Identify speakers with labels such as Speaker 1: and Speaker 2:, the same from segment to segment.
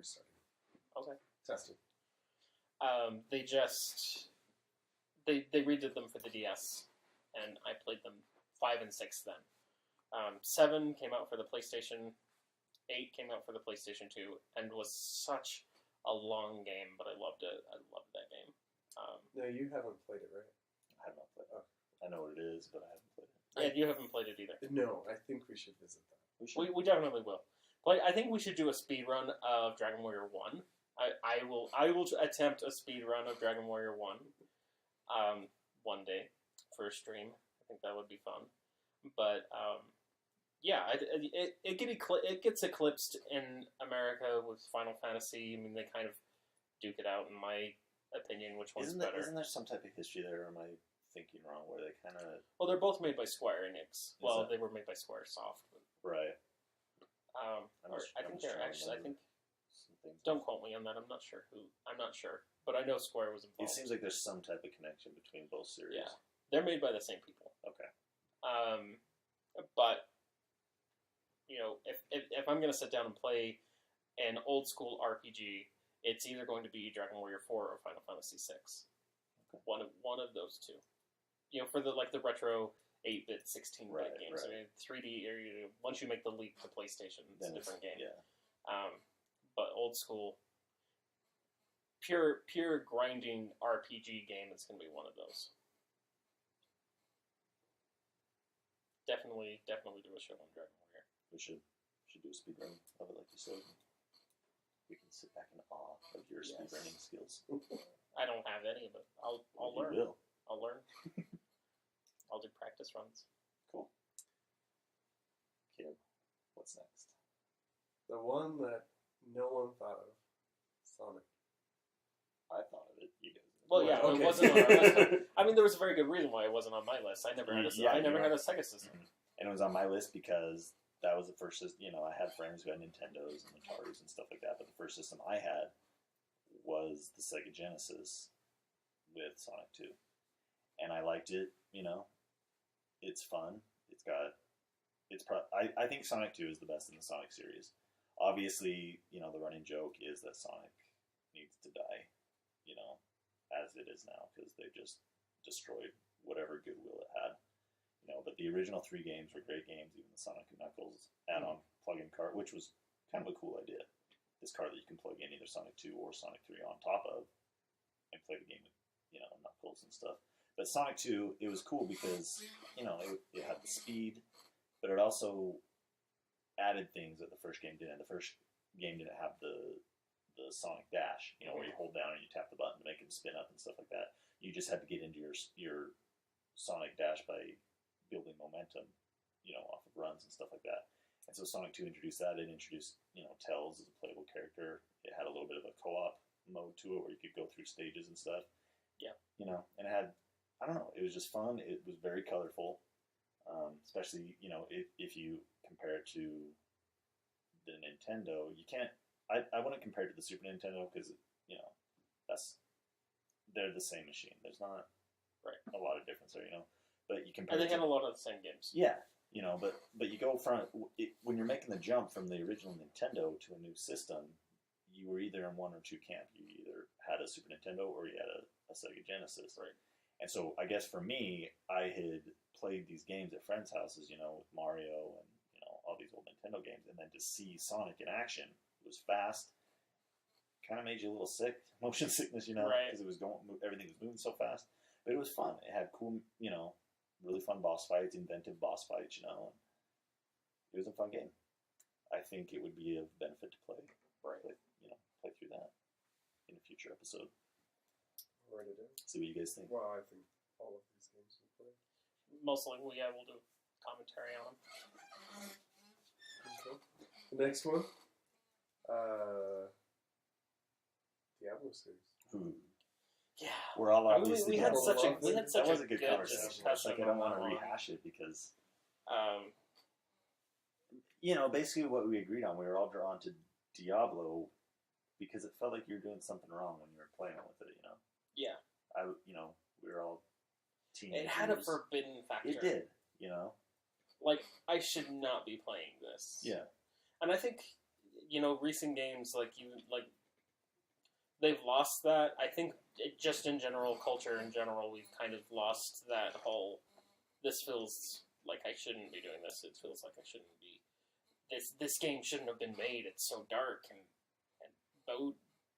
Speaker 1: restarting.
Speaker 2: Okay.
Speaker 1: Testing.
Speaker 2: They redid them for the DS, and I played them 5 and 6 then. 7 came out for the PlayStation. 8 came out for the PlayStation 2, and was such a long game, but I loved it. I loved that game.
Speaker 1: No, you haven't played it, right?
Speaker 3: I have not played it. I know what it is, but I haven't played it.
Speaker 2: Yeah, you haven't played it either.
Speaker 1: No, I think we should visit that.
Speaker 2: We definitely will. But I think we should do a speed run of Dragon Warrior 1. I will attempt a speed run of Dragon Warrior 1 one day for a stream. I think that would be fun. But yeah, it gets eclipsed in America with Final Fantasy. I mean, they kind of duke it out, in my opinion, which one's better.
Speaker 3: Isn't there some type of history there, or am I thinking wrong, where they kind of...
Speaker 2: Well, they're both made by Square Enix. Well, they were made by Squaresoft.
Speaker 3: Right.
Speaker 2: I think they're actually... Don't quote me on that. I'm not sure. But I know Square was involved.
Speaker 3: It seems like there's some type of connection between both series.
Speaker 2: Yeah. They're made by the same people.
Speaker 3: Okay.
Speaker 2: But, you know, if I'm going to sit down and play an old school RPG, it's either going to be Dragon Warrior 4 or Final Fantasy 6. Okay. One of those two. You know, for the retro 8-bit, 16-bit games. Right. I mean, 3D, once you make the leap to PlayStation, it's a different game.
Speaker 3: Yeah.
Speaker 2: But old school, pure grinding RPG game is going to be one of those. Definitely do a show on Dragon Warrior.
Speaker 3: We should do a speedrun of it, like you said. We can sit back in awe of your speedrunning skills.
Speaker 2: I don't have any of it. I'll learn.
Speaker 3: You will.
Speaker 2: I'll learn. I'll do practice runs.
Speaker 3: Cool. Kib, what's next?
Speaker 1: The one that no one thought of, Sonic.
Speaker 3: I thought of it. You guys.
Speaker 2: Well, yeah,
Speaker 1: okay.
Speaker 2: It wasn't on our list. I mean, there was a very good reason why it wasn't on my list. I never had a Sega system.
Speaker 3: And it was on my list because that was the first system. You know, I had friends who had Nintendos and Ataris and stuff like that, but the first system I had was the Sega Genesis with Sonic 2. And I liked it, you know. It's fun. I think Sonic 2 is the best in the Sonic series. Obviously, you know, the running joke is that Sonic needs to die, you know, as it is now, because they've just destroyed whatever goodwill it had. You know, but the original 3 games were great games, even the Sonic and Knuckles add-on plug-in cart, which was kind of a cool idea. This cart that you can plug in either Sonic 2 or Sonic 3 on top of and play the game with, you know, Knuckles and stuff. But Sonic 2, it was cool because, you know, it had the speed, but it also added things that the first game didn't. The first game didn't have the Sonic Dash, you know, where you hold down and you tap the button to make it spin up and stuff like that. You just had to get into your Sonic Dash by building momentum, you know, off of runs and stuff like that. And so Sonic 2 introduced that. It introduced, you know, Tails as a playable character. It had a little bit of a co-op mode to it where you could go through stages and stuff.
Speaker 2: Yeah.
Speaker 3: You know, and it had, I don't know, it was just fun. It was very colorful, especially, you know, if you compare it to the Nintendo. You can't, I wouldn't compare it to the Super Nintendo because, you know, they're the same machine. There's not a lot of difference there, you know. But you compare.
Speaker 2: And they had a lot of the same games.
Speaker 3: Yeah, you know, but you go from when you're making the jump from the original Nintendo to a new system, you were either in one or two camp. You either had a Super Nintendo or you had a Sega Genesis.
Speaker 2: Right.
Speaker 3: And so I guess for me, I had played these games at friends' houses, you know, with Mario and, you know, all these old Nintendo games, and then to see Sonic in action, it was fast. Kind of made you a little sick, motion sickness, you know, because it was everything was moving so fast. But it was fun. It had cool, you know, really fun boss fights, inventive boss fights, you know. And it was a fun game. I think it would be of benefit to play through that in a future episode.
Speaker 1: Write it in.
Speaker 3: See what you guys think.
Speaker 1: Well, I think all of these games will play.
Speaker 2: Mostly, we'll do commentary on them.
Speaker 1: Okay. The next one, Diablo series.
Speaker 3: Ooh.
Speaker 2: Yeah,
Speaker 3: we're all obviously.
Speaker 2: We had such a good
Speaker 3: conversation. It's like I don't want to rehash it because, you know, basically what we agreed on, we were all drawn to Diablo because it felt like you were doing something wrong when you were playing with it. You know.
Speaker 2: Yeah.
Speaker 3: You know, we were all teenagers.
Speaker 2: It had a forbidden factor.
Speaker 3: It did. You know.
Speaker 2: Like, I should not be playing this.
Speaker 3: Yeah.
Speaker 2: And I think, recent games they've lost that. I think just in general, culture in general, we've kind of lost that whole. This feels like I shouldn't be doing this. It feels like I shouldn't be. This game shouldn't have been made. It's so dark and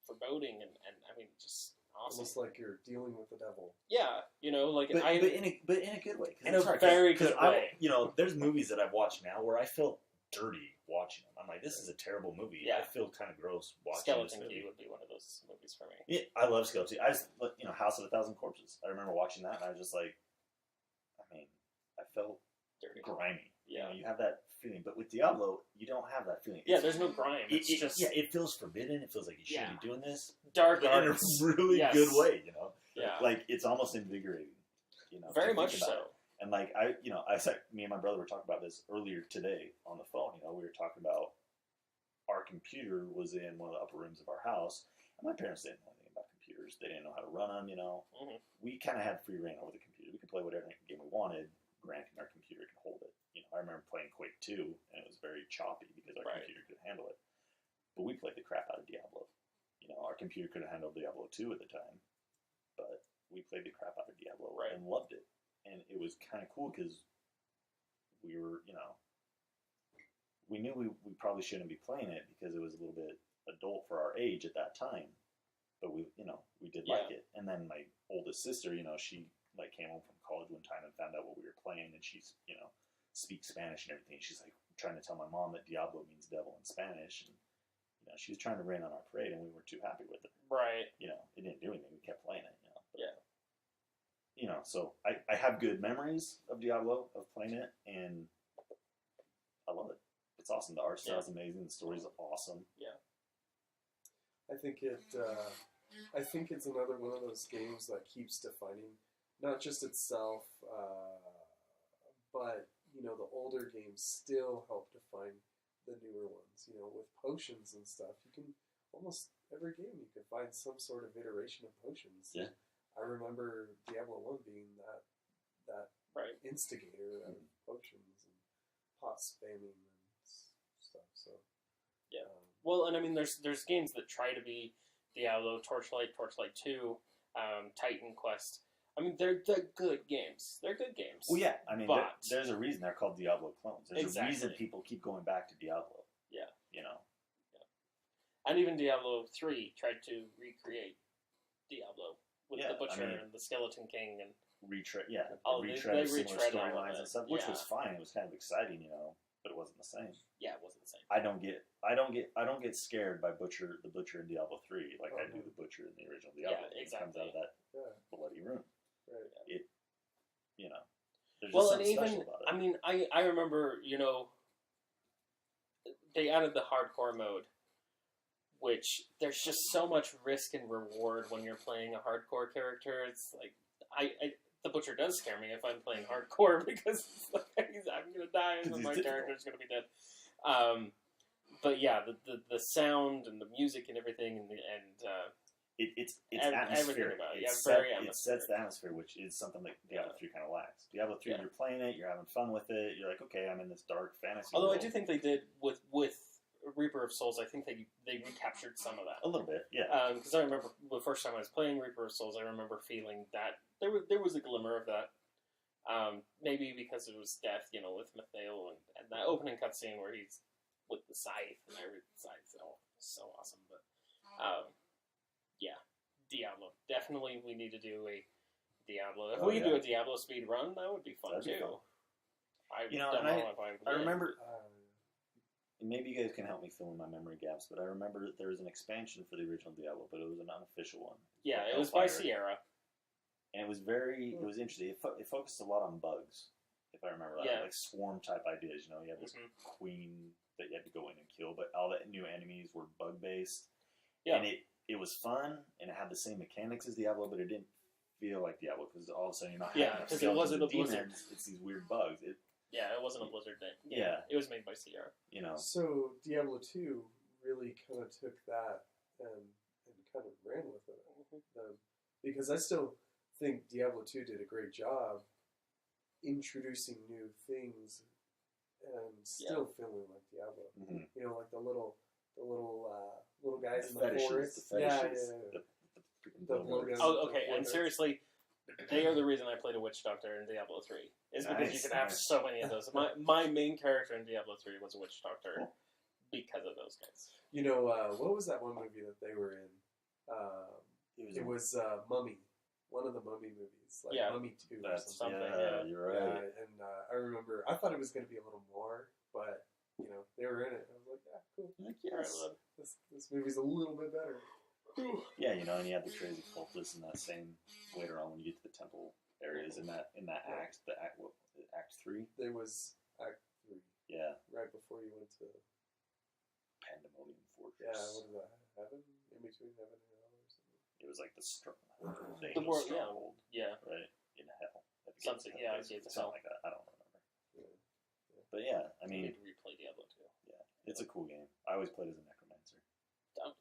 Speaker 2: foreboding and I mean just awesome.
Speaker 1: Almost like you're dealing with the devil.
Speaker 2: Yeah,
Speaker 3: but in a good way.
Speaker 2: In a very good way.
Speaker 3: There's movies that I've watched now where I feel dirty watching them. I'm like, this is a terrible movie.
Speaker 2: Yeah.
Speaker 3: I feel kind of gross watching
Speaker 2: Skeleton
Speaker 3: this movie.
Speaker 2: Key would be one of those movies for me.
Speaker 3: Yeah, I love Skeleton. I just, House of a Thousand Corpses. I remember watching that and I was just like, I felt
Speaker 2: Dirty.
Speaker 3: grimy.
Speaker 2: Yeah.
Speaker 3: You have that feeling, but with Diablo, you don't have that feeling.
Speaker 2: Yeah, there's no grime. It's just
Speaker 3: it feels forbidden. It feels like you shouldn't be doing this.
Speaker 2: Dark
Speaker 3: but in a
Speaker 2: arts.
Speaker 3: really
Speaker 2: Yes.
Speaker 3: good way.
Speaker 2: Yeah.
Speaker 3: Like it's almost invigorating.
Speaker 2: Very
Speaker 3: to
Speaker 2: much
Speaker 3: think about
Speaker 2: so.
Speaker 3: it. And me and my brother were talking about this earlier today on the phone. We were talking about our computer was in one of the upper rooms of our house, and my parents didn't know anything about computers. They didn't know how to run them.
Speaker 2: Mm-hmm.
Speaker 3: We kind of had free reign over the computer. We could play whatever game we wanted, granting our computer could hold it. I remember playing Quake 2, and it was very choppy because our computer couldn't handle it. But we played the crap out of Diablo. Our computer couldn't handle Diablo 2 at the time, but we played the crap out of Diablo and loved it. And it was kind of cool because we were, we knew we probably shouldn't be playing it because it was a little bit adult for our age at that time. But we did like it. And then my oldest sister, she came home from college one time and found out what we were playing, and she's, speaks Spanish and everything. She's trying to tell my mom that Diablo means devil in Spanish, and she was trying to rain on our parade, and we weren't too happy with it.
Speaker 2: Right.
Speaker 3: It didn't do anything. We kept playing it.
Speaker 2: Yeah.
Speaker 3: So I have good memories of Diablo, of playing it, and I love it. It's awesome. The art style is amazing. The story's awesome.
Speaker 2: Yeah.
Speaker 1: I think it's another one of those games that keeps defining not just itself, but the older games still help define the newer ones. With potions and stuff, you can almost every game you can find some sort of iteration of potions.
Speaker 3: Yeah.
Speaker 1: I remember Diablo 1 being that instigator of potions and pot spamming and stuff. So
Speaker 2: yeah. Well, and I mean, there's games that try to be Diablo, Torchlight 2, Titan Quest. I mean, they're good games. They're good games.
Speaker 3: Well, yeah. I mean,
Speaker 2: but
Speaker 3: there's a reason they're called Diablo clones. There's a reason people keep going back to Diablo.
Speaker 2: Yeah.
Speaker 3: Yeah.
Speaker 2: And even Diablo 3 tried to recreate Diablo with the Butcher and the Skeleton King and
Speaker 3: retread
Speaker 2: they
Speaker 3: similar
Speaker 2: retread all of
Speaker 3: storylines
Speaker 2: it.
Speaker 3: and stuff, which was fine. It was kind of exciting, but it wasn't the same.
Speaker 2: Yeah, it wasn't the same.
Speaker 3: I don't get scared by the Butcher in Diablo 3 like I do the Butcher in the original Diablo.
Speaker 2: Yeah, exactly.
Speaker 3: It comes out of that bloody room.
Speaker 1: Right.
Speaker 3: There's just
Speaker 2: Well, and
Speaker 3: something
Speaker 2: even
Speaker 3: special about it.
Speaker 2: I mean, I remember they added the hardcore mode, which there's just so much risk and reward when you're playing a hardcore character. It's like the Butcher does scare me if I'm playing hardcore because I'm gonna die and my character's gonna be dead. But yeah, the sound and the music and everything and
Speaker 3: it's
Speaker 2: everything
Speaker 3: atmospheric.
Speaker 2: about it.
Speaker 3: It sets the atmosphere, which is something that Diablo 3 kind of lacks. Diablo 3, you're playing it, you're having fun with it, you're like, okay, I'm in this dark fantasy
Speaker 2: Although
Speaker 3: world.
Speaker 2: I do think they did with Reaper of Souls, I think they recaptured some of that.
Speaker 3: A little bit, yeah.
Speaker 2: Because I remember the first time I was playing Reaper of Souls, I remember feeling that there was a glimmer of that. Maybe because it was death, with Mithail and that opening cutscene where he's with the scythe, and I read the scythe, so awesome. But yeah, Diablo. Definitely, we need to do a Diablo. If we could do a Diablo speed run, that would be fun too.
Speaker 3: Be fun. I remember. Maybe you guys can help me fill in my memory gaps, but I remember that there was an expansion for the original Diablo, but it was an unofficial one.
Speaker 2: Yeah, it was by Sierra.
Speaker 3: And it was interesting. It focused a lot on bugs, if I remember right. Like swarm type ideas. You have this queen that you had to go in and kill, but all the new enemies were bug based. Yeah. And it was fun, and it had the same mechanics as Diablo, but it didn't feel like Diablo because all of a sudden you're not having
Speaker 2: because it wasn't a Blizzard.
Speaker 3: It's these weird bugs. It
Speaker 2: wasn't a Blizzard thing.
Speaker 3: Yeah.
Speaker 2: It was made by Sierra.
Speaker 1: So Diablo 2 really kind of took that and kind of ran with it. Because I still think Diablo 2 did a great job introducing new things and still feeling like Diablo.
Speaker 3: Mm-hmm.
Speaker 1: Like the little the little guys in the
Speaker 3: fetishes,
Speaker 1: forest.
Speaker 3: the fetishes,
Speaker 1: yeah.
Speaker 3: freaking
Speaker 1: The
Speaker 3: blowguards.
Speaker 1: logos.
Speaker 2: Oh, okay. And seriously, they are the reason I played a witch doctor in Diablo 3. Is because you
Speaker 3: Nice,
Speaker 2: can have
Speaker 3: nice.
Speaker 2: so many of those. My main character in Diablo 3 was a witch doctor
Speaker 3: Cool.
Speaker 2: because of those guys.
Speaker 1: You know, what was that one movie that they were in? It was Mummy. One of the Mummy movies, like
Speaker 2: Yeah.
Speaker 1: Mummy 2 or
Speaker 3: That's
Speaker 1: something.
Speaker 3: yeah,
Speaker 2: yeah.
Speaker 3: you're
Speaker 1: Yeah,
Speaker 3: right.
Speaker 1: and I remember, I thought it was going to be a little more, but, you know, they were in it. I was like, yeah, cool.
Speaker 3: Like,
Speaker 2: Alright,
Speaker 3: yes.
Speaker 2: well,
Speaker 1: This movie's a little bit better.
Speaker 3: Yeah, you know, and you have the crazy cultists in that same later on when you get to the temple areas in that act, act 3.
Speaker 1: There was Act 3,
Speaker 3: Yeah,
Speaker 1: right before you went to,
Speaker 3: Pandemonium
Speaker 1: yeah,
Speaker 3: Fortress.
Speaker 1: what is that, Heaven? In between Heaven and Hell or something?
Speaker 3: It was like the
Speaker 2: The world, yeah.
Speaker 3: stronghold,
Speaker 2: Yeah.
Speaker 3: right? In hell. At the
Speaker 2: Something,
Speaker 3: gates of
Speaker 2: yeah,
Speaker 3: hell,
Speaker 2: Gates of
Speaker 3: something
Speaker 2: Hell.
Speaker 3: like that. I don't remember.
Speaker 1: Yeah.
Speaker 3: But yeah, I
Speaker 2: I
Speaker 3: mean,
Speaker 2: need to replay Diablo 2.
Speaker 3: yeah, it's a cool game. I always played as a necromancer.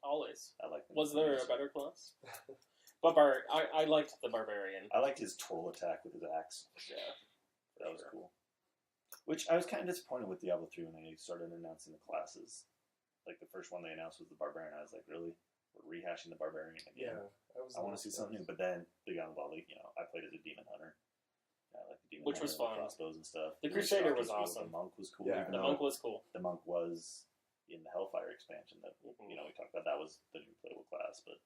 Speaker 2: Always.
Speaker 3: I like.
Speaker 2: Was there a better class? I liked the barbarian.
Speaker 3: I liked his troll attack with his axe.
Speaker 2: Yeah.
Speaker 3: That was cool. Which I was kind of disappointed with Diablo 3 when they started announcing the classes. Like the first one they announced was the barbarian. I was like, really? We're rehashing the barbarian again?
Speaker 1: Yeah.
Speaker 3: I want to see something new. But then they got involved. Like, I played as a demon hunter. I like the demon
Speaker 2: Which
Speaker 3: hunter
Speaker 2: was
Speaker 3: and the
Speaker 2: fun.
Speaker 3: crossbows and stuff.
Speaker 2: The
Speaker 3: witch
Speaker 2: Crusader
Speaker 3: doctor
Speaker 2: was
Speaker 3: cool.
Speaker 2: awesome.
Speaker 3: The monk was cool.
Speaker 1: Yeah.
Speaker 3: Even
Speaker 2: The
Speaker 3: though
Speaker 2: monk was cool.
Speaker 3: the monk was in the Hellfire expansion that we talked about. That was the new playable class, but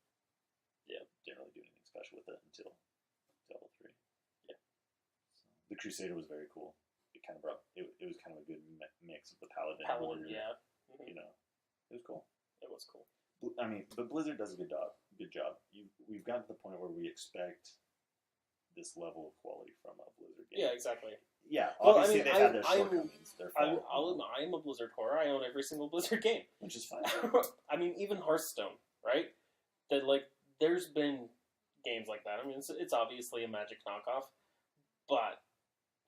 Speaker 3: yeah, didn't really do anything special with it until Diablo 3.
Speaker 2: Yeah.
Speaker 3: So, the Crusader was very cool. It kind of brought it was kind of a good mix of the paladin,
Speaker 2: Paladin,
Speaker 3: warrior.
Speaker 2: yeah. Mhm.
Speaker 3: It was cool.
Speaker 2: It was cool.
Speaker 3: I mean, but Blizzard does a good job. We've gotten to the point where we expect this level of quality from a Blizzard game.
Speaker 2: Yeah, exactly.
Speaker 3: Yeah,
Speaker 2: Well,
Speaker 3: obviously they've had their shortcomings. Their fault,
Speaker 2: I'm a Blizzard whore. I own every single Blizzard game.
Speaker 3: which is fine.
Speaker 2: I mean, even Hearthstone, right? That there's been games like that. I mean, it's obviously a Magic knockoff, but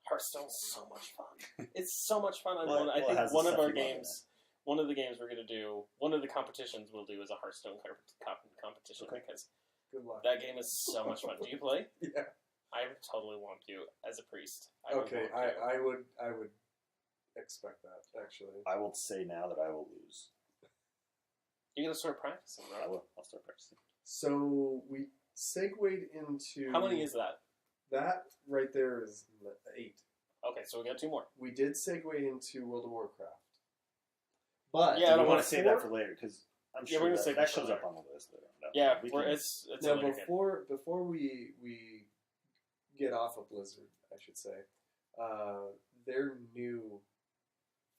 Speaker 2: Hearthstone's so much fun. It's so much fun. I think one of our games, one of the games we're gonna do, one of the competitions we'll do is a Hearthstone competition
Speaker 1: Okay.
Speaker 2: because
Speaker 1: Good luck.
Speaker 2: that game is so much fun. Do you play?
Speaker 1: Yeah.
Speaker 2: I would totally want you as a priest.
Speaker 1: Okay, I would expect that, actually.
Speaker 3: I will say now that I will lose.
Speaker 2: You're gonna start practicing,
Speaker 3: I
Speaker 2: right?
Speaker 3: will. I'll start practicing.
Speaker 1: So we segued into...
Speaker 2: How many is that?
Speaker 1: That right there is 8.
Speaker 2: Okay, so we got 2 more.
Speaker 1: We did segue into World of Warcraft. But...
Speaker 2: Yeah, I
Speaker 3: I
Speaker 2: don't
Speaker 3: want
Speaker 2: wanna
Speaker 3: to save that for later because I'm
Speaker 2: Yeah,
Speaker 3: sure
Speaker 2: we're gonna
Speaker 3: that,
Speaker 2: save
Speaker 3: that
Speaker 2: that for
Speaker 3: shows up
Speaker 2: later.
Speaker 3: on the list later. No,
Speaker 2: Yeah,
Speaker 3: we can,
Speaker 2: it's
Speaker 1: Now,
Speaker 2: a later game.
Speaker 1: before we get off of Blizzard, I should say, their new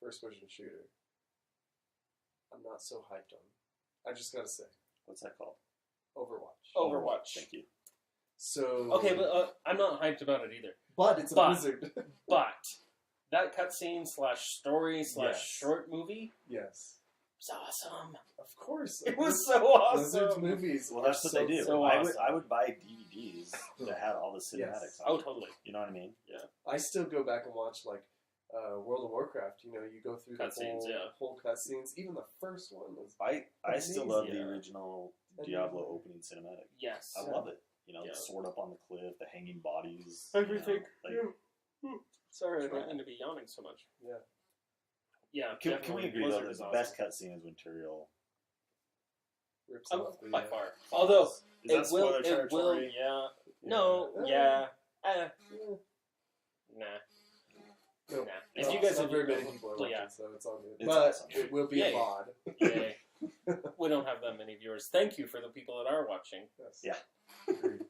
Speaker 1: first-person shooter, I'm not so hyped on. I just gotta say,
Speaker 3: what's that called?
Speaker 1: Overwatch.
Speaker 2: Overwatch.
Speaker 3: Thank you.
Speaker 1: So
Speaker 2: Okay, but I'm not hyped about it either.
Speaker 1: but it's a
Speaker 2: but-
Speaker 1: Blizzard.
Speaker 2: But that cutscene / story /
Speaker 1: Yes.
Speaker 2: short movie
Speaker 1: Yes,
Speaker 2: was awesome.
Speaker 1: of course.
Speaker 2: It was so
Speaker 1: Blizzard's
Speaker 2: awesome.
Speaker 1: movies.
Speaker 3: Well, that's
Speaker 1: are
Speaker 3: what they do.
Speaker 2: so
Speaker 3: I
Speaker 2: awesome.
Speaker 3: would buy DVDs that had all the cinematics.
Speaker 1: Yes.
Speaker 3: on
Speaker 2: Oh,
Speaker 3: it.
Speaker 2: totally.
Speaker 3: You know what I mean?
Speaker 1: I still go back and watch World of Warcraft. You go through the
Speaker 2: Cutscenes,
Speaker 1: whole cutscenes. Even the first one was
Speaker 3: I still love
Speaker 2: Amazing.
Speaker 3: the original
Speaker 1: Amazing.
Speaker 3: Diablo opening cinematic.
Speaker 2: Yes.
Speaker 3: I love it. The
Speaker 2: Yeah.
Speaker 3: sword up on the cliff, the hanging bodies.
Speaker 2: Everything.
Speaker 3: Like,
Speaker 2: Sorry, I
Speaker 3: That's right.
Speaker 2: don't mean to be yawning so much.
Speaker 1: Yeah.
Speaker 2: Yeah.
Speaker 3: can we
Speaker 2: definitely.
Speaker 3: agree
Speaker 2: Blizzard
Speaker 3: though that
Speaker 2: is
Speaker 3: the
Speaker 2: awesome.
Speaker 3: best cutscene is when Tyrael
Speaker 1: rips
Speaker 2: Oh,
Speaker 1: off the,
Speaker 2: by far.
Speaker 3: falls?
Speaker 2: Although
Speaker 3: Is
Speaker 2: it
Speaker 3: that
Speaker 2: will.
Speaker 3: spoiler
Speaker 2: It will.
Speaker 3: territory?
Speaker 2: Yeah. No.
Speaker 1: Yeah.
Speaker 2: Yeah. Nah.
Speaker 1: No,
Speaker 2: Nah.
Speaker 3: It's
Speaker 2: If you guys
Speaker 1: not
Speaker 2: have
Speaker 1: very many people are watching,
Speaker 2: yeah.
Speaker 1: so it's all good.
Speaker 3: It's
Speaker 1: but
Speaker 3: awesome.
Speaker 1: it will be
Speaker 2: Yay.
Speaker 1: a VOD.
Speaker 2: Yay. We don't have that many viewers. Thank you for the people that are watching.
Speaker 1: Yes.
Speaker 3: Yeah.
Speaker 1: Agreed.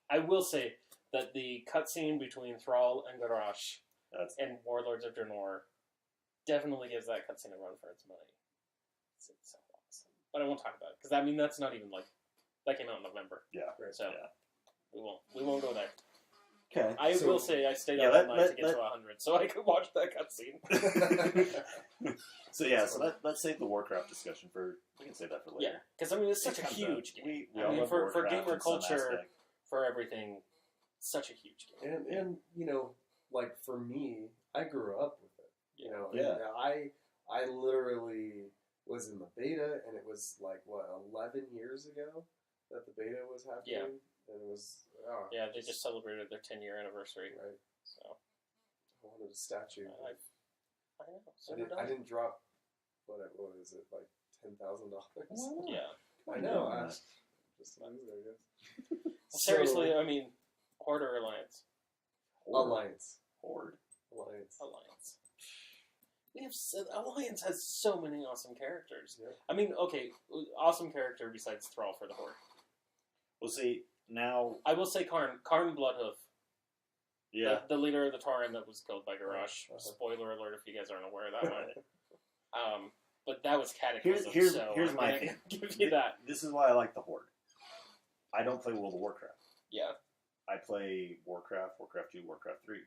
Speaker 2: I will say that the cutscene between Thrall and Garrosh
Speaker 3: That's
Speaker 2: and Warlords of Draenor definitely gives that cutscene a run for its money. It's so awesome. But I won't talk about it because that's not even that came out in November.
Speaker 3: yeah.
Speaker 1: Right.
Speaker 2: So
Speaker 3: Yeah.
Speaker 2: we won't go there.
Speaker 3: Okay.
Speaker 2: I
Speaker 1: So-
Speaker 2: will say I stayed
Speaker 3: Yeah,
Speaker 2: up
Speaker 3: let-
Speaker 2: all night to
Speaker 3: let-
Speaker 2: get
Speaker 3: let-
Speaker 2: to 100, so I could watch that cutscene.
Speaker 3: So let's save the Warcraft discussion for. We can save that for later.
Speaker 2: Yeah, because I mean it's such a
Speaker 3: It comes
Speaker 2: huge
Speaker 3: up.
Speaker 2: game.
Speaker 3: We
Speaker 2: I
Speaker 3: all
Speaker 2: mean
Speaker 3: love
Speaker 2: for
Speaker 3: Warcraft
Speaker 2: gamer
Speaker 3: in some
Speaker 2: culture,
Speaker 3: aspect.
Speaker 2: for everything, such a huge game.
Speaker 1: And for me, I grew up with it.
Speaker 3: Yeah.
Speaker 1: And I literally was in the beta, and it was 11 years ago that the beta was happening.
Speaker 2: Yeah.
Speaker 1: And it was
Speaker 2: Yeah, they just celebrated their 10-year anniversary.
Speaker 1: right.
Speaker 2: So
Speaker 1: I wanted a statue.
Speaker 2: I know. So
Speaker 1: I
Speaker 2: did
Speaker 1: didn't drop what is it, like $10,000?
Speaker 2: Yeah.
Speaker 1: I know.
Speaker 3: Yeah.
Speaker 1: I'm just a loser, I guess.
Speaker 2: Seriously, I mean, Horde or Alliance?
Speaker 1: Alliance.
Speaker 3: Horde.
Speaker 1: Alliance.
Speaker 2: We have Alliance has so many awesome characters.
Speaker 1: Yeah.
Speaker 2: I mean, okay, awesome character besides Thrall for the Horde.
Speaker 3: Well, see, now...
Speaker 2: I will say Karn Bloodhoof.
Speaker 3: Yeah.
Speaker 2: The leader of the Tauren that was killed by Garrosh.
Speaker 1: Uh-huh.
Speaker 2: Spoiler alert if you guys aren't aware of that one. But that was Cataclysm,
Speaker 3: Here's
Speaker 2: so
Speaker 3: my
Speaker 2: I'm gonna
Speaker 3: thing.
Speaker 2: give you that.
Speaker 3: This is why I like the Horde. I don't play World of Warcraft.
Speaker 2: Yeah.
Speaker 3: I play Warcraft, Warcraft 2, Warcraft 3.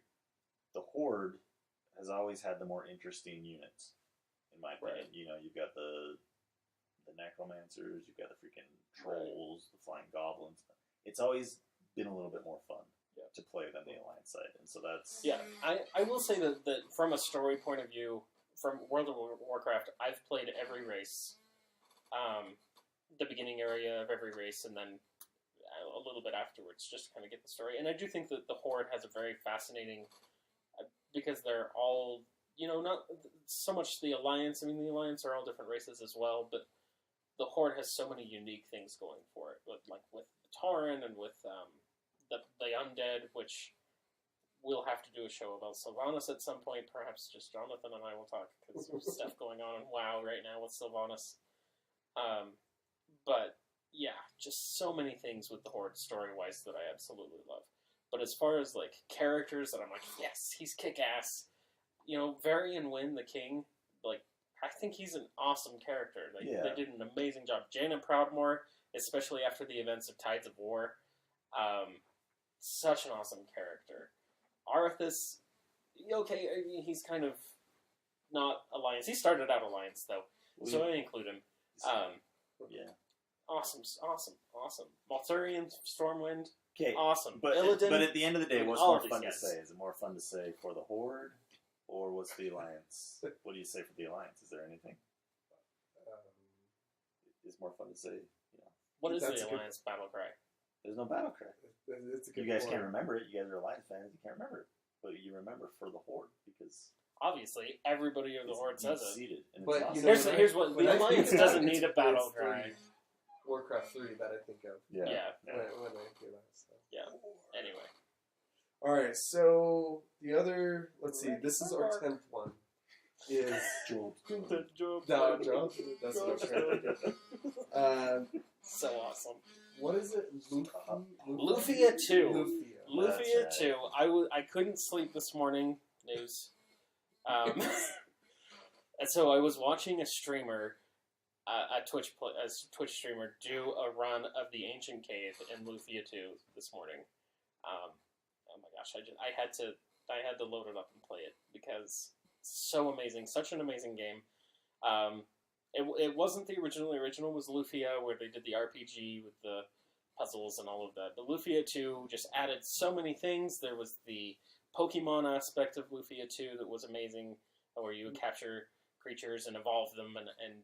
Speaker 3: The Horde has always had the more interesting units, in my opinion.
Speaker 2: Right.
Speaker 3: You know, you've got the necromancers, you've got the freaking trolls, the flying goblins. It's always been a little bit more fun to play than the Alliance side, and so that's...
Speaker 2: Yeah, I will say that from a story point of view, from World of Warcraft, I've played every race. The beginning area of every race, and then a little bit afterwards, just to kind of get the story. And I do think that the Horde has a very fascinating... because they're all, you know, not so much the Alliance. I mean, the Alliance are all different races as well, but the Horde has so many unique things going for it, with the Tauren and with the Undead, which we'll have to do a show about Sylvanas at some point. Perhaps just Jonathan and I will talk, because there's stuff going on in WoW right now with Sylvanas. But yeah, just so many things with the Horde story-wise that I absolutely love. But as far as, like, characters that I'm like, yes, he's kick-ass. You know, Varian Wynn, the king, like, I think he's an awesome character. Like, they did an amazing job. Jaina Proudmoore, especially after the events of Tides of War, such an awesome character. Arthas, okay, I mean, he's kind of not Alliance. He started out Alliance, though, so I include him.
Speaker 3: Yeah.
Speaker 2: Awesome. Malthurian Stormwind,
Speaker 3: Okay,
Speaker 2: awesome.
Speaker 3: but
Speaker 2: Illidan,
Speaker 3: at the end of the day, what's
Speaker 2: all
Speaker 3: more
Speaker 2: of these
Speaker 3: fun to
Speaker 2: guys.
Speaker 3: say? Is it more fun to say for the Horde, or what's the Alliance? What do you say for the Alliance? Is there anything? Is more fun to say? You know,
Speaker 2: What is
Speaker 1: That's
Speaker 2: the
Speaker 1: a good-
Speaker 2: Alliance battle cry?
Speaker 3: there's no battle cry.
Speaker 1: It's a good
Speaker 3: You guys
Speaker 1: point.
Speaker 3: can't remember it. You guys are Alliance fans. You can't remember it, but you remember for the Horde because
Speaker 2: Obviously, everybody of the Horde says it.
Speaker 3: seated. And
Speaker 1: But,
Speaker 3: it's
Speaker 1: you
Speaker 3: awesome.
Speaker 1: know,
Speaker 2: Here's what
Speaker 1: when
Speaker 2: the
Speaker 1: I think
Speaker 2: Alliance
Speaker 1: of that,
Speaker 2: doesn't
Speaker 1: it's-
Speaker 2: need a battle
Speaker 1: it's
Speaker 2: cry.
Speaker 1: Warcraft 3 that I think of
Speaker 3: yeah.
Speaker 2: Yeah.
Speaker 1: when I hear that. So.
Speaker 2: Anyway,
Speaker 1: All right, so the other, let's see, this is our 10th one. Is
Speaker 3: Joel.
Speaker 1: No, Joel. That's what I'm trying to think.
Speaker 2: so awesome.
Speaker 1: What is it?
Speaker 2: Lufia 2.
Speaker 1: Lufia.
Speaker 2: Lufia
Speaker 3: That's
Speaker 2: 2. I couldn't sleep this morning. News. And so I was watching a streamer, a Twitch streamer, do a run of the Ancient Cave in Lufia 2 this morning. Oh my gosh! I had to load it up and play it because it's so amazing, such an amazing game. It wasn't the original. The original was Lufia, where they did the RPG with the puzzles and all of that. But Lufia 2 just added so many things. There was the Pokemon aspect of Lufia 2 that was amazing, where you would capture creatures and evolve them and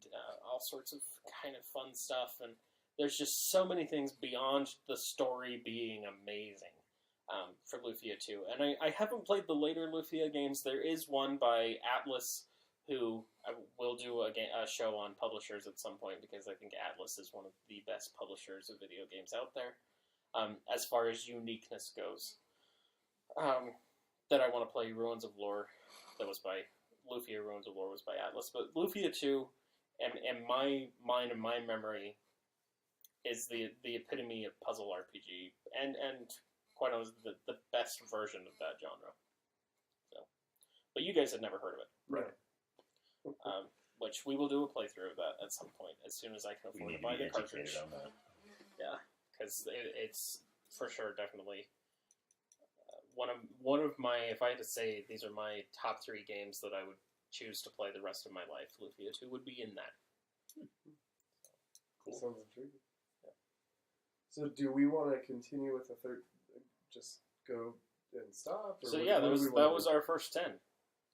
Speaker 2: all sorts of kind of fun stuff. And there's just so many things beyond the story being amazing for Lufia 2. And I haven't played the later Lufia games. There is one by Atlas, who I will do a show on publishers at some point, because I think Atlas is one of the best publishers of video games out there, as far as uniqueness goes. That I want to play Ruins of Lore, that was by Lufia. Ruins of Lore was by Atlas, but Lufia 2, in my mind and my memory, is the epitome of puzzle RPG, and quite honestly, the best version of that genre. So, but you guys had never heard of it,
Speaker 1: Right.
Speaker 2: Which we will do a playthrough of that at some point, as soon as I can afford to buy the cartridge.
Speaker 3: On that.
Speaker 2: Yeah, because it's for sure definitely one of my, if I had to say these are my top 3 games that I would choose to play the rest of my life, Lufia 2 would be in that.
Speaker 1: Cool. Sounds intriguing. Yeah. So do we want to continue with the third, just go and stop? Or
Speaker 2: So
Speaker 1: what-
Speaker 2: yeah,
Speaker 1: what do we
Speaker 2: that
Speaker 1: wanna
Speaker 2: was
Speaker 1: do?
Speaker 2: our first 10.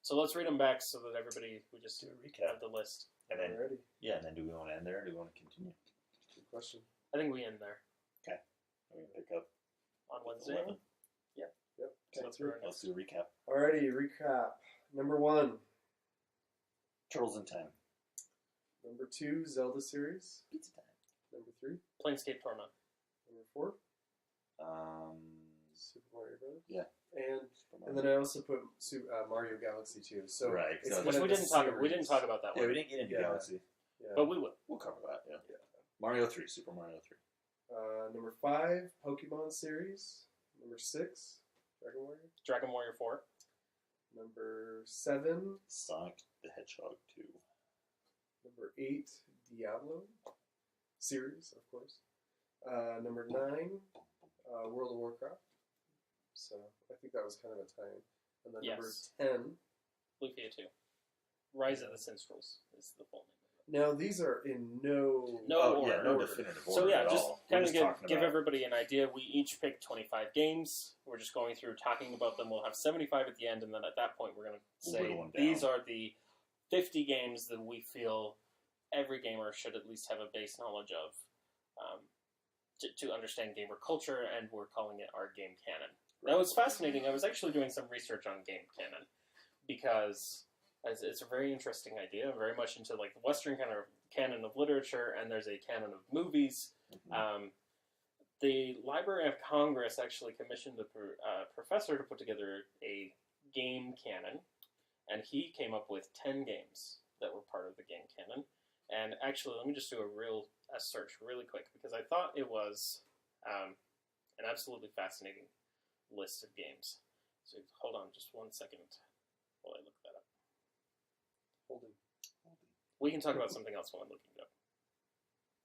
Speaker 2: So let's read them back so that we just
Speaker 3: Do a
Speaker 2: have
Speaker 3: recap,
Speaker 2: the list.
Speaker 3: and then
Speaker 1: Alrighty.
Speaker 3: and then do we want to end there, or do we want to continue?
Speaker 1: Good question.
Speaker 2: I think we end there
Speaker 3: We can pick up
Speaker 2: on Wednesday.
Speaker 3: 11.
Speaker 1: Yep.
Speaker 2: So let's do our
Speaker 3: Let's
Speaker 2: next.
Speaker 3: do a recap.
Speaker 1: Alrighty, recap. Number 1.
Speaker 3: Turtles in Time.
Speaker 1: Number 2, Zelda series.
Speaker 3: Pizza time.
Speaker 1: Number 3.
Speaker 2: Planescape Torment.
Speaker 1: Number 4, Super Mario Bros.
Speaker 3: Yeah.
Speaker 1: And then I also put Mario Galaxy 2. So
Speaker 3: Right,
Speaker 1: it's
Speaker 3: so-
Speaker 1: kind
Speaker 2: Which
Speaker 1: of
Speaker 2: we
Speaker 1: a
Speaker 2: didn't talk. We
Speaker 1: series.
Speaker 2: didn't talk about that
Speaker 3: Yeah,
Speaker 2: one,
Speaker 3: we didn't get into
Speaker 1: Yeah.
Speaker 3: Galaxy.
Speaker 1: Yeah.
Speaker 2: but we will.
Speaker 3: We'll cover that. Yeah.
Speaker 1: Yeah.
Speaker 3: Mario 3, Super Mario 3.
Speaker 1: Number 5, Pokemon series. Number 6, Dragon Warrior.
Speaker 2: Dragon Warrior 4.
Speaker 1: Number 7,
Speaker 3: Sonic the Hedgehog 2.
Speaker 1: number 8, Diablo series, of course. Number 9, World of Warcraft. So I think that was kind of a tie-in. And then
Speaker 2: Yes.
Speaker 1: number 10.
Speaker 2: Lufia 2. Rise of the Sinstrels is the full name.
Speaker 1: Now these are in no.
Speaker 2: No
Speaker 3: yeah,
Speaker 2: order.
Speaker 3: no definitive order
Speaker 2: So yeah,
Speaker 3: at
Speaker 2: just
Speaker 3: all.
Speaker 2: kind
Speaker 3: We're
Speaker 2: of
Speaker 3: talking
Speaker 2: give
Speaker 3: about-
Speaker 2: everybody an idea. We each picked 25 games. We're just going through talking about them. We'll have 75 at the end, and then at that point, we're going to
Speaker 3: We'll
Speaker 2: say
Speaker 3: whittle them down.
Speaker 2: these are the 50 games that we feel every gamer should at least have a base knowledge of to understand gamer culture, and we're calling it our game canon. That was fascinating. I was actually doing some research on game canon because it's a very interesting idea. I'm very much into like the Western kind of canon of literature, and there's a canon of movies.
Speaker 3: Mhm.
Speaker 2: The Library of Congress actually commissioned a professor to put together a game canon, and he came up with 10 games that were part of the game canon. And actually, let me just do a search really quick, because I thought it was an absolutely fascinating list of games. So hold on just one second while I look that up.
Speaker 1: Holding.
Speaker 2: We can talk about something else while I'm looking it up.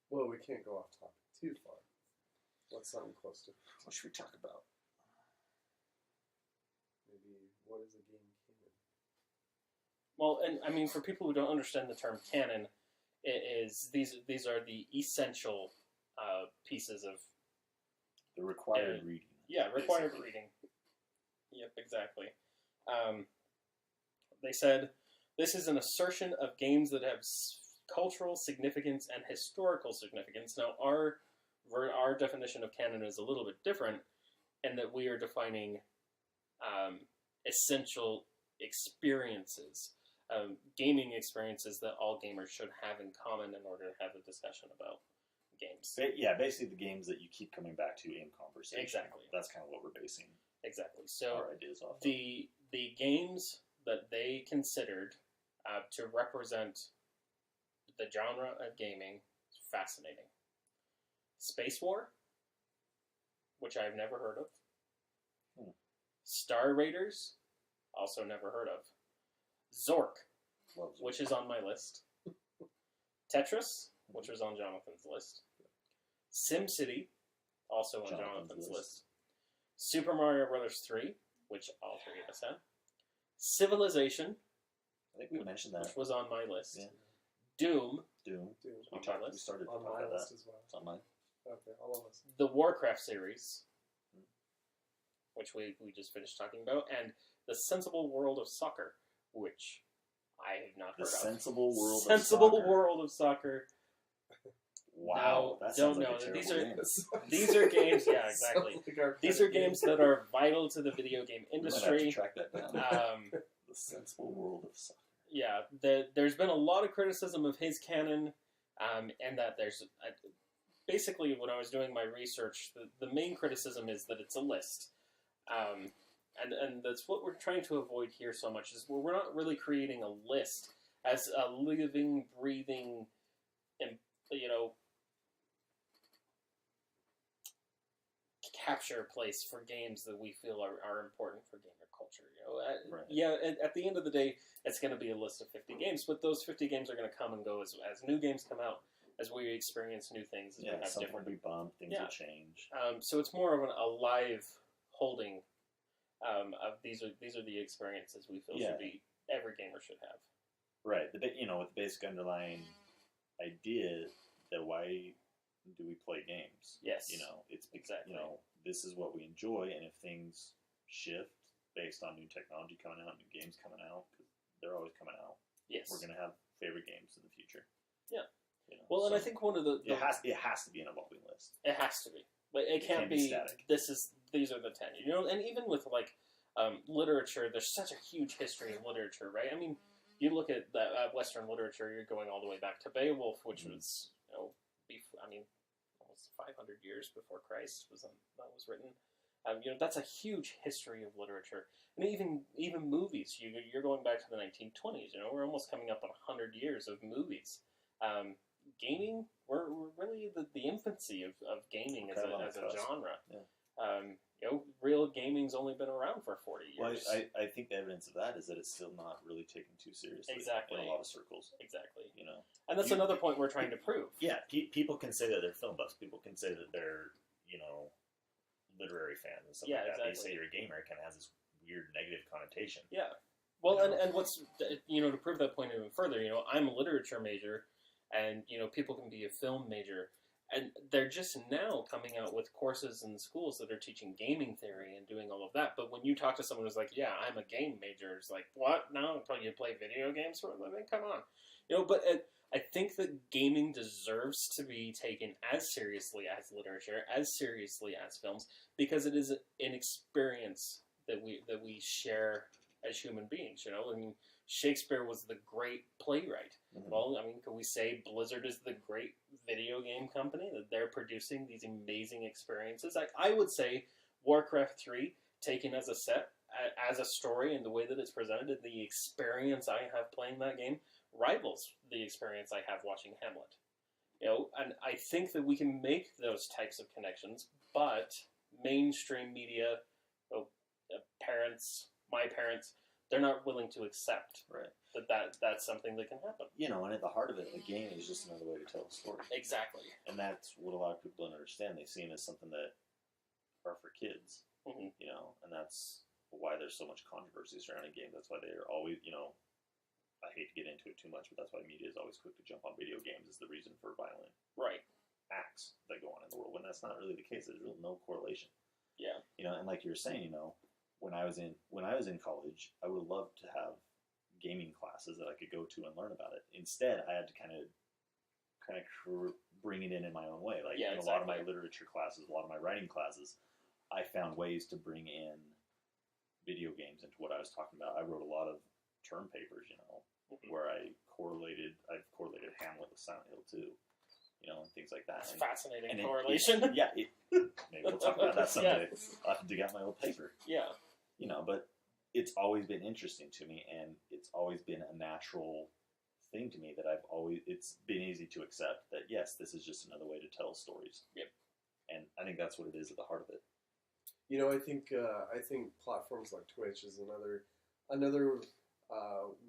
Speaker 1: Well, we can't go off topic too far. What's something close to?
Speaker 3: What should we talk about?
Speaker 1: Maybe what is a game canon?
Speaker 2: Well, and I mean, for people who don't understand the term canon, it is these are the essential pieces of
Speaker 3: The required reading.
Speaker 2: required
Speaker 3: basically.
Speaker 2: reading. Yep, exactly. They said this is an assertion of games that have cultural significance and historical significance. Now, our definition of canon is a little bit different, in that we are defining essential experiences. Gaming experiences that all gamers should have in common in order to have a discussion about games.
Speaker 3: Yeah, basically the games that you keep coming back to in conversation.
Speaker 2: Exactly.
Speaker 3: That's kind of what we're basing
Speaker 2: Exactly. So
Speaker 3: our ideas off of.
Speaker 2: the games that they considered to represent the genre of gaming is fascinating. Space War, which I've never heard of. Star Raiders, also never heard of. Zork,
Speaker 3: Loves it.
Speaker 2: which is on my list. Tetris, which was on Jonathan's list. SimCity, also on Jonathan's list. Super Mario Bros. 3, which all three of us had. Civilization,
Speaker 3: I think we mentioned that.
Speaker 2: which was on my list.
Speaker 3: Yeah.
Speaker 2: Doom,
Speaker 3: Doom.
Speaker 1: Dude,
Speaker 3: We,
Speaker 2: On my
Speaker 3: we
Speaker 2: list.
Speaker 3: started to
Speaker 1: on
Speaker 3: talk
Speaker 1: my
Speaker 3: about
Speaker 1: list
Speaker 3: that.
Speaker 1: as well.
Speaker 3: It's on mine.
Speaker 1: Okay, all of us.
Speaker 2: the Warcraft series, which we just finished talking about, and the Sensible World of Soccer, which I have not
Speaker 3: The
Speaker 2: heard of.
Speaker 3: Sensible World
Speaker 2: Sensible
Speaker 3: of Soccer.
Speaker 2: World of Soccer.
Speaker 3: Wow,
Speaker 2: No,
Speaker 3: that sounds
Speaker 2: don't
Speaker 3: like
Speaker 2: know.
Speaker 3: a
Speaker 2: These
Speaker 3: terrible
Speaker 2: are-
Speaker 3: game.
Speaker 2: These are games, yeah, exactly.
Speaker 1: Sounds like our
Speaker 2: These
Speaker 1: kind
Speaker 2: are
Speaker 1: of game.
Speaker 2: games that are vital to the video game
Speaker 3: We might have to
Speaker 2: industry.
Speaker 3: track that down.
Speaker 2: Um,
Speaker 3: The Sensible World of Soccer.
Speaker 2: yeah, there's been a lot of criticism of his canon, and that there's basically when I was doing my research, the main criticism is that it's a list, and that's what we're trying to avoid here so much is we're not really creating a list as a living, breathing, capture place for games that we feel are important for gamer culture.
Speaker 3: Right.
Speaker 2: Yeah, at the end of the day, it's going to be a list of 50 games, but those 50 games are going to come and go as new games come out, as we experience new things, as
Speaker 3: Yeah,
Speaker 2: we have
Speaker 3: something
Speaker 2: different.
Speaker 3: will be bumped, things
Speaker 2: Yeah.
Speaker 3: will change.
Speaker 2: So it's more of a live holding of these are the experiences we feel
Speaker 3: Yeah.
Speaker 2: should be every gamer should have.
Speaker 3: Right. With the basic underlying idea that why do we play games?
Speaker 2: Yes.
Speaker 3: It's
Speaker 2: Exactly.
Speaker 3: this is what we enjoy, and if things shift based on new technology coming out, new games coming out, because they're always coming out,
Speaker 2: Yes.
Speaker 3: we're going to have favorite games in the future.
Speaker 2: Yeah. Well, and I think one of the
Speaker 3: it has to be an evolving list.
Speaker 2: It has to be. But it can't
Speaker 3: be static.
Speaker 2: These are the 10. And even with literature, there's such a huge history of literature, right? I mean, you look at the Western literature, you're going all the way back to Beowulf, which was, almost 500 years before Christ that was written. That's a huge history of literature, and even movies. You're going back to the 1920s. We're almost coming up on 100 years of movies. Gaming, we're really the infancy of gaming as a genre.
Speaker 3: Yeah.
Speaker 2: Real gaming's only been around for 40 years.
Speaker 3: Well, I think the evidence of that is that it's still not really taken too seriously.
Speaker 2: Exactly.
Speaker 3: In a lot of circles.
Speaker 2: Exactly.
Speaker 3: And
Speaker 2: And that's another point we're trying to prove.
Speaker 3: Yeah, people can say that they're film buffs. People can say that they're, literary fans and stuff like that.
Speaker 2: Exactly.
Speaker 3: They say you're a gamer, it kind of has this weird negative connotation.
Speaker 2: Yeah. Well, and what's, to prove that point even further, I'm a literature major, and, people can be a film major, and they're just now coming out with courses in schools that are teaching gaming theory and doing all of that. But when you talk to someone who's like, yeah, I'm a game major, it's like, what? No, you play video games for a living? Come on. But I think that gaming deserves to be taken as seriously as literature, as seriously as films, because it is an experience that we share as human beings. Shakespeare was the great playwright.
Speaker 3: Mm-hmm.
Speaker 2: Well, can we say Blizzard is the great video game company, that they're producing these amazing experiences? I would say Warcraft 3, taken as a set, as a story, and the way that it's presented, and the experience I have playing that game, rivals the experience I have watching Hamlet. And I think that we can make those types of connections, but mainstream media, my parents, they're not willing to accept that's something that can happen.
Speaker 3: And at the heart of it, a game is just another way to tell a story.
Speaker 2: Exactly.
Speaker 3: And that's what a lot of people don't understand. They see them as something that are for kids,
Speaker 2: Mm-hmm.
Speaker 3: and that's why there's so much controversy surrounding games. That's why they're always, I hate to get into it too much, but that's why media is always quick to jump on video games is the reason for violent acts that go on in the world, when that's not really the case. There's really no correlation.
Speaker 2: Yeah.
Speaker 3: And like you were saying, when I was in college, I would have loved to have gaming classes that I could go to and learn about it. Instead, I had to kind of bring it in my own way. Like
Speaker 2: exactly.
Speaker 3: A lot of my literature classes, a lot of my writing classes, I found ways to bring in video games into what I was talking about. I wrote a lot of term papers,
Speaker 2: mm-hmm.
Speaker 3: where I've correlated Hamlet with Silent Hill 2, and things like that.
Speaker 2: That's fascinating correlation.
Speaker 3: Maybe we'll talk about that someday. I'll have to dig out my old paper.
Speaker 2: Yeah.
Speaker 3: But it's always been interesting to me, and it's always been a natural thing to me that it's been easy to accept that, yes, this is just another way to tell stories.
Speaker 2: Yep.
Speaker 3: And I think that's what it is at the heart of it.
Speaker 1: I think platforms like Twitch is another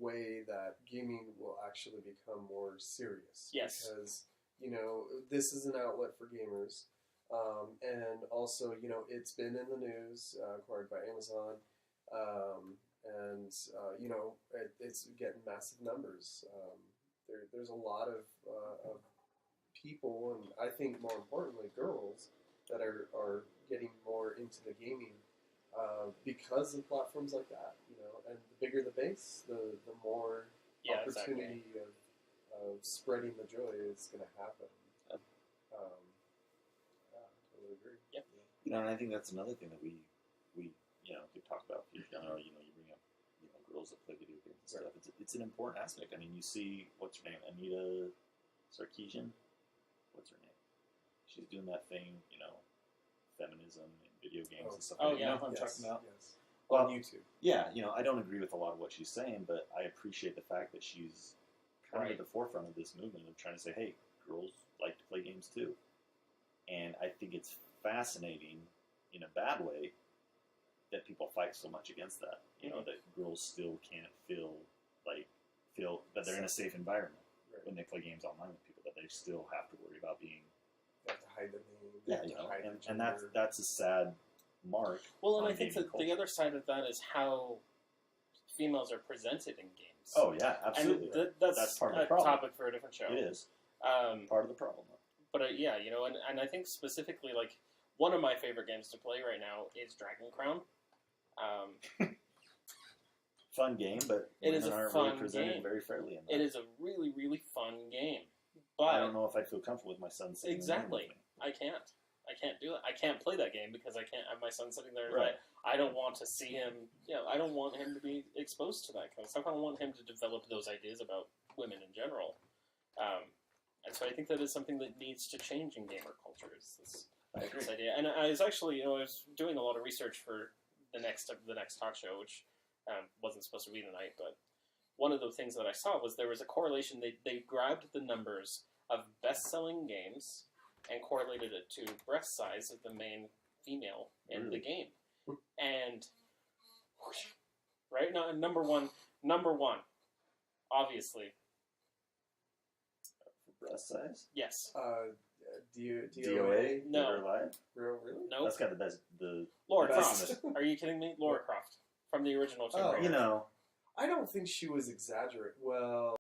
Speaker 1: way that gaming will actually become more serious.
Speaker 2: Yes.
Speaker 1: Because, this is an outlet for gamers. And also, it's been in the news, acquired by Amazon. It's getting massive numbers. There's a lot of people, and I think more importantly, girls, that are getting more into the gaming because of platforms like that. And the bigger the base, the more opportunity of spreading the joy is going to happen. I totally agree.
Speaker 2: Yep.
Speaker 3: And I think that's another thing that we could talk about. You bring up girls that play video games and stuff. It's an important aspect. You see, what's her name, Anita Sarkeesian. What's her name? She's doing that thing, feminism and video games and stuff.
Speaker 2: Oh, yeah.
Speaker 3: You know what I'm talking about?
Speaker 1: Yes.
Speaker 3: Well,
Speaker 1: on YouTube.
Speaker 3: Yeah, I don't agree with a lot of what she's saying, but I appreciate the fact that she's kind of at the forefront of this movement of trying to say, hey, girls like to play games too. And I think it's fascinating in a bad way that people fight so much against that. That girls still can't feel that they're in a safe environment when they play games online with people, that they still have to worry about being...
Speaker 1: They have to hide their name.
Speaker 3: And that's a sad mark.
Speaker 2: Well, and I think that the other side of that is how females are presented in games.
Speaker 3: Oh, yeah, absolutely.
Speaker 2: And that's
Speaker 3: part of the
Speaker 2: a
Speaker 3: problem.
Speaker 2: topic for a different show.
Speaker 3: It is. Part of the problem.
Speaker 2: But and I think specifically, one of my favorite games to play right now is Dragon Crown.
Speaker 3: Fun game, but
Speaker 2: it is
Speaker 3: aren't
Speaker 2: fun
Speaker 3: really presented
Speaker 2: game.
Speaker 3: Very fairly in that.
Speaker 2: It is a really, really fun game. But
Speaker 3: I don't know if I'd feel comfortable with my son saying
Speaker 2: exactly. I can't. can't do it. I can't play that game because I can't have my son sitting there.
Speaker 3: Right.
Speaker 2: I don't want to see him. I don't want him to be exposed to that kind of stuff. I don't want him to develop those ideas about women in general. And so I think that is something that needs to change in gamer culture. Is this idea? And I was actually, I was doing a lot of research for the next talk show, which wasn't supposed to be tonight, but one of the things that I saw was there was a correlation. They grabbed the numbers of best-selling games and correlated it to breast size of the main female in the game. And right now, number one, obviously,
Speaker 3: breast size.
Speaker 2: yes.
Speaker 1: DOA?
Speaker 2: No.
Speaker 3: Dead or Alive?
Speaker 1: Really?
Speaker 2: Nope.
Speaker 3: That's got the best. The
Speaker 2: Lara
Speaker 3: best
Speaker 2: Croft.
Speaker 3: in
Speaker 2: Are you kidding me? Lara Croft from the original Tomb
Speaker 1: Oh.
Speaker 2: Raider.
Speaker 3: you know.
Speaker 1: I don't think she was exaggerating. Well,